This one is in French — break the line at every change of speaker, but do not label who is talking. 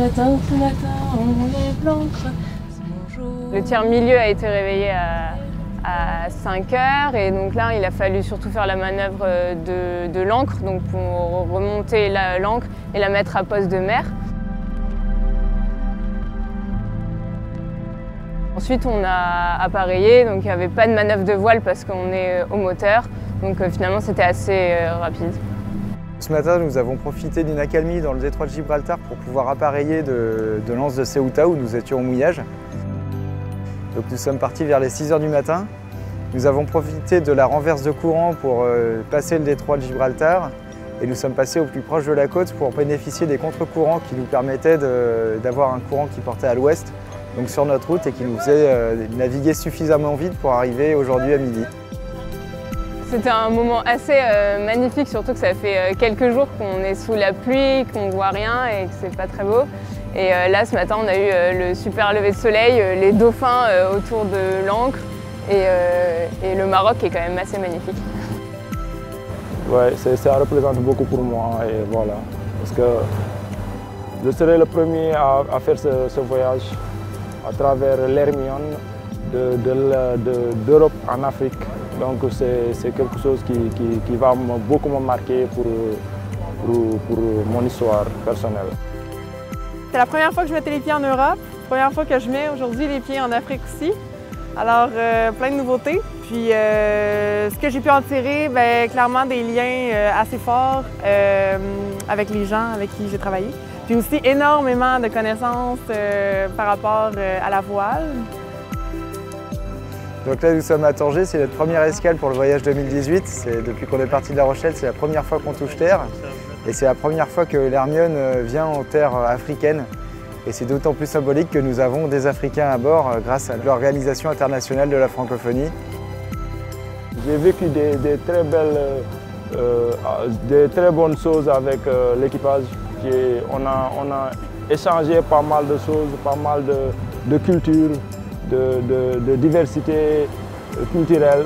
matin, on lève l'ancre.
Le tiers-milieu a été réveillé à 5 heures et donc là il a fallu surtout faire la manœuvre de l'ancre, donc pour remonter l'ancre et la mettre à poste de mer. Ensuite on a appareillé, donc il n'y avait pas de manœuvre de voile parce qu'on est au moteur, donc finalement c'était assez rapide.
Ce matin, nous avons profité d'une accalmie dans le détroit de Gibraltar pour pouvoir appareiller de l'anse de Ceuta où nous étions au mouillage. Donc nous sommes partis vers les 6 heures du matin. Nous avons profité de la renverse de courant pour passer le détroit de Gibraltar et nous sommes passés au plus proche de la côte pour bénéficier des contre-courants qui nous permettaient d'avoir un courant qui portait à l'ouest, donc sur notre route, et qui nous faisait naviguer suffisamment vite pour arriver aujourd'hui à midi.
C'était un moment assez magnifique, surtout que ça fait quelques jours qu'on est sous la pluie, qu'on ne voit rien et que c'est pas très beau. Et là, ce matin, on a eu le super lever de soleil, les dauphins autour de l'ancre et le Maroc est quand même assez magnifique.
Ouais, ça représente beaucoup pour moi et voilà. Parce que je serai le premier à faire ce voyage à travers l'Hermione d'Europe en Afrique. Donc c'est quelque chose qui va beaucoup me marquer pour mon histoire personnelle.
C'est la première fois que je mettais les pieds en Europe, première fois que je mets aujourd'hui les pieds en Afrique aussi. Alors plein de nouveautés. Puis ce que j'ai pu en tirer, clairement des liens assez forts avec les gens avec qui j'ai travaillé. Puis aussi énormément de connaissances par rapport à la voile.
Donc là, nous sommes à Tanger, c'est notre première escale pour le voyage 2018. Depuis qu'on est parti de La Rochelle, c'est la première fois qu'on touche terre. Et c'est la première fois que l'Hermione vient en terre africaine. Et c'est d'autant plus symbolique que nous avons des Africains à bord grâce à l'Organisation internationale de la francophonie.
J'ai vécu des très bonnes choses avec l'équipage. On a échangé pas mal de choses, pas mal de cultures, de diversité culturelle.